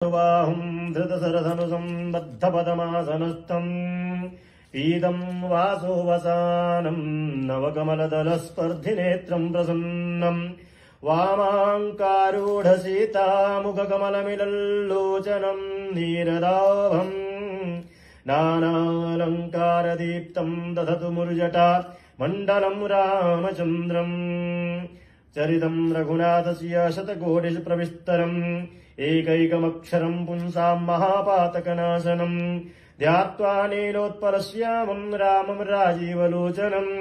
वाहुं धृतसरधनुसम्बद्धपदमासनस्थम् पीतम् वासोवसानम् नवकमलदलस्पर्धिनेत्रम् प्रसन्नम् वामाङ्कारूढसीतामुखकमलमिलल्लोचनम् नीरदाभम् नानालङ्कारदीप्तम् दधतु मुर्जटा मण्डलम् रामचन्द्रम् चरितम् रघुनाथस्य शतकोटिप्रविस्तरम् एकैकमक्षरम् पुंसाम् महापातकनाशनम् ध्यात्वा नीलोत्पलश्यामम् रामम् राजीवलोचनम्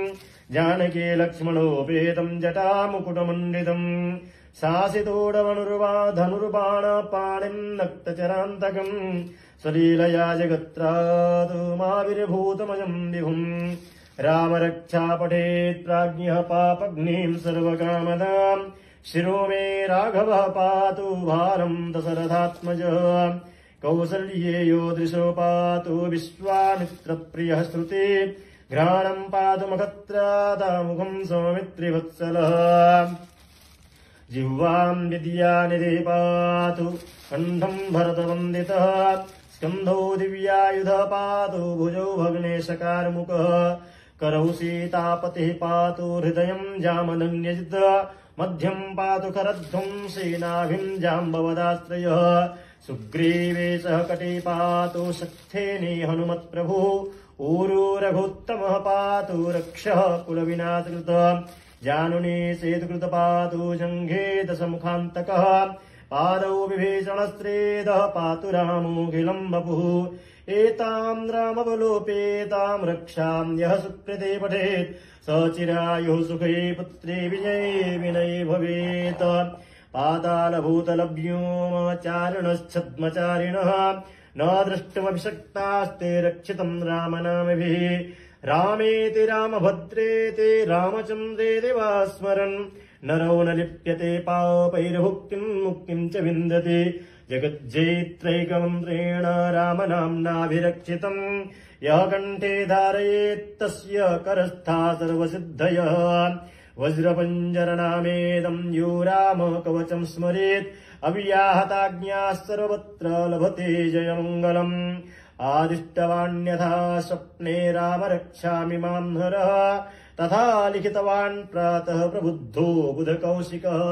जानकी लक्ष्मणोपेतम् जटामुकुटमण्डितम् शासितोडवनुर्वा धनुर्बाणपाणिम् नक्तचरान्तकम् सलीलया जगत्रातुमाविर्भूतमजम् विभुम् रामरक्षा पठेत् प्राज्ञः पापग्निम् सर्वकामदाम् शिरो मे राघवः पातु भारम् दशरथात्मजः कौसल्येयो दृशो पातु विश्वामित्रप्रियः श्रुते घ्राणम् पातु मखत्रादामुखम् सौमित्रिवत्सलः जिह्वाम् विद्यानिधे पातु कण्ठम् भरतवन्दितः स्कन्धो दिव्यायुधः पातु भुजौ भग्नेशकारमुकः करौ सीतापतिः पातु हृदयम् जामदन्यजित् मध्यम् पातु करध्वम् सेनाभिम् जाम्बवदाश्रयः सुग्रीवे सह कटे पातु शक्थेने हनुमत्प्रभुः ऊरू रघुत्तमः पातु रक्षः कुलविनाशकृतः जानुने सेतुकृत पातु जङ्घे दशमुखान्तकः पादौ विभीषणस्त्रेदः पातु रामोऽखिलम् वपुः एताम् रामवलोपेताम् रक्षाम् यः सुकृते पठेत् स चिरायुः सुखे पुत्रे विजये विनये भवेत् पातालभूतलव्योमचारिणश्छद्मचारिणः न द्रष्टुमभिषक्तास्ते रक्षितम् रामनामभिः रामेति रामभद्रेति रामचन्द्रेति वा स्मरन् नरो न लिप्यते पापैर्भुक्तिम् मुक्तिम् च विन्दति जगज्जयित्रैकमन्त्रेण रामनाम्नाभिरक्षितम् यः कण्ठे धारयेत्तस्य करस्था सर्वसिद्धयः वज्रपञ्जरनामेदम् यो राम कवचम् स्मरेत् अव्याहताज्ञाः सर्वत्र लभते जयमङ्गलम् आदिष्टवान्यथा स्वप्ने राम रक्षामि माम् हरः तथा लिखितवान् प्रातः प्रबुद्धो बुधकौशिकः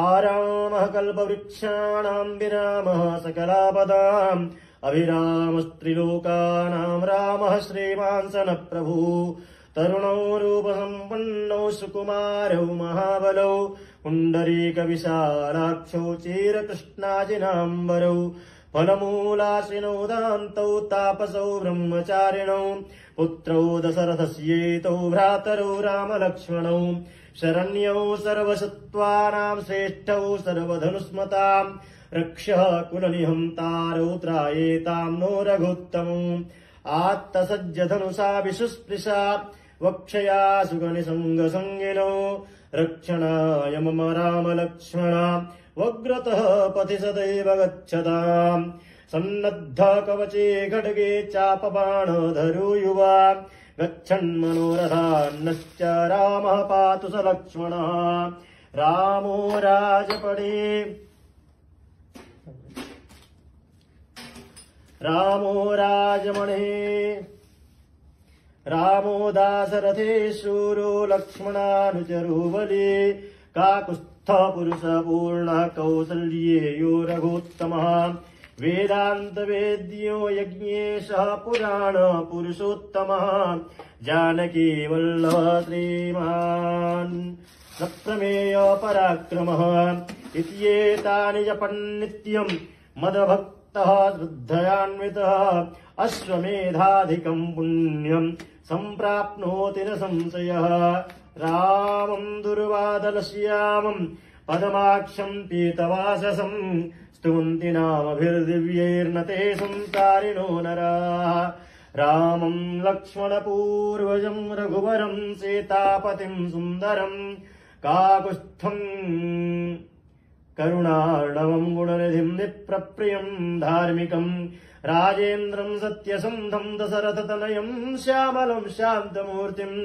आरामः कल्पवृक्षाणाम् विरामः सकलापदाम् अभिरामस्त्रिलोकानाम् रामः श्रीमान् सनप्रभुः तरुणौ रूपसम्पन्नौ सुकुमारौ महाबलौ पुण्डरीकविशालाक्षौ चीरकृष्णाजिनाम्बरौ फलमूलाशिनौ दान्तौ तापसौ ब्रह्मचारिणौ पुत्रौ दशरथस्येतौ भ्रातरौ रामलक्ष्मणौ शरण्यौ सर्वसत्त्वानाम् श्रेष्ठौ सर्वधनुस्मताम् रक्षः कुलनिहन्तारौ त्रायेताम् नो रघुत्तमौ आत्तसज्जधनुषा विशुस्पृशा वक्षया सुगनिसङ्गसङ्गिनौ रक्षणाय मम रामलक्ष्मणा वग्रतः पथि सदैव गच्छताम् सन्नद्ध कवचे खड्गे चापबाणधरो युवा गच्छन्मनोरथान्नश्च रामः पातु स लक्ष्मणः रामो राजपणे रामो राजमणे रामो दाशरथे शूरो लक्ष्मणानुचरो बले काकुत्स्थः पुरुषपूर्णः कौसल्येयो रघुत्तमः वेदान्तवेद्यो यज्ञेशः पुराणपुरुषोत्तमः जानकी वल्लभः श्रीमान् सप्रमेय पराक्रमः इत्येतानि जपन्नित्यम् मदभक्तः श्रद्धयान्वितः अश्वमेधाधिकम् पुण्यम् सम्प्राप्नोति न संशयः रामम् दुर्वादलश्यामम् पदमाक्षम् पीतवाससम् स्तुवन्ति नामभिर्दिव्यैर्न ते संसारिणो नराः रामम् लक्ष्मणपूर्वजम् रघुवरम् सीतापतिम् सुन्दरम् काकुत्स्थम् करुणार्णवम् गुणनिधिम् निप्रप्रियम् धार्मिकम् राजेन्द्रम् सत्यसन्धम् दशरथतनयम् श्यामलम् शान्तमूर्तिम्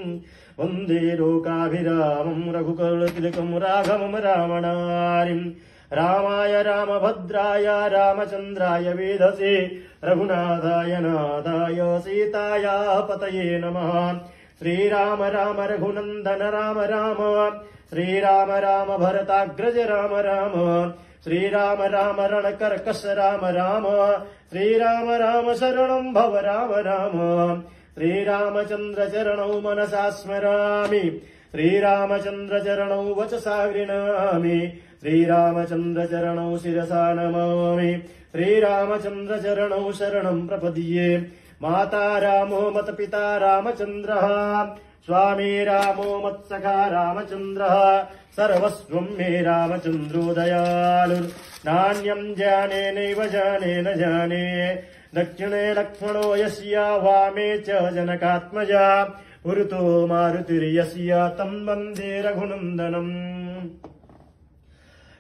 वन्दे लोकाभिरामम् रघुकुलतिलकम् राघवम् रावणारिम् रामाय रामभद्राय रामचन्द्राय वेधसे रघुनाथाय नाथाय सीताया पतये नमः। श्रीराम राम रघुनन्दन राम राम श्रीराम राम भरताग्रज राम राम श्रीराम राम रणकर्कश राम राम श्रीराम राम शरणं भव राम राम श्रीरामचन्द्र चरणौ मनसा स्मरामि श्रीरामचन्द्र चरणौ वचसा गृह्णामि श्रीरामचन्द्र चरणौ शिरसा नमामि श्रीरामचन्द्र चरणौ शरणं प्रपद्ये। माता रामो मत्पिता रामचन्द्रः स्वामी रामो मत्सखा रामचन्द्रः सर्वस्वं मे रामचन्द्रो दयालुः। नान्यं जाने नैव जाने न जाने दक्षिणे लक्ष्मणो यस्य वामे च जनकात्मजा पुरतो मारुतिर्यस्य तं वन्दे रघुनन्दनम्।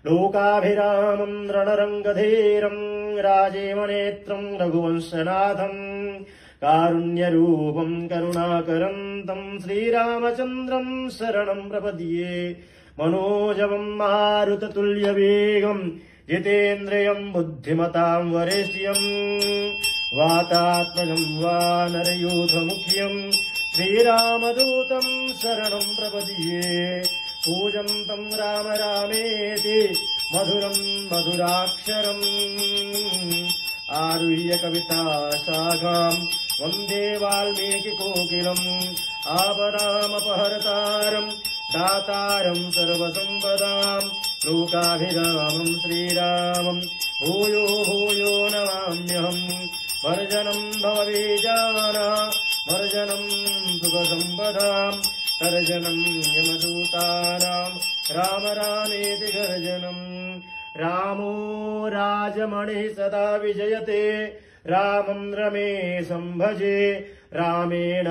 लोकाभिरामं रणरङ्गधीरं राजीवनेत्रं रघुवंशनाथं कारुण्यरूपं करुणाकरं श्रीरामचन्द्रं शरणं प्रपद्ये। मनोजवं मारुततुल्यवेगं जितेन्द्रियं बुद्धिमतां वरेष्यं वातात्मजं वानरयूथमुख्यं श्रीरामदूतं शरणं प्रपद्ये। पूजन्तं राम रामेति मधुरं मधुराक्षरम् आरुह्य कविता शाखां वन्दे वाल्मीकिकोकिलम्। आपदामपहर्तारं दातारं सर्वसम्पदां लोकाभिरामं श्रीरामं भूयो भूयो नमाम्यहम्। वर्जनं भवबीजाना वर्जनं सुखसम्पदां तर्जनं यमदूतानां राम रामेति गर्जनम्। रामो राजमणिः सदा विजयते रामं रमेशं भजे रामेण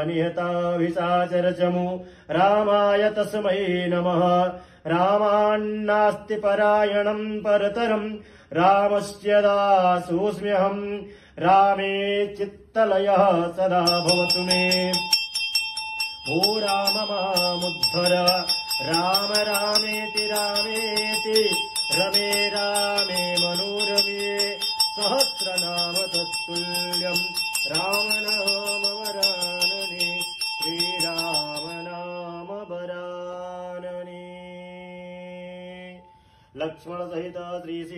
निहताभिसाचरचमु रामाय तस्मै नमः। रामान्नास्ति परायणं परतरं रामस्य दासोऽस्म्यहम्। रामे चित्तलयः सदा भवतु मे। ओ राम मामुद्धर राम रामेति रामेति रमे रामे मनोरमे सहस्रनाम तत्तुल्यं राम नाम वरानने श्रीराम नाम वरानने। लक्ष्मण सहित श्री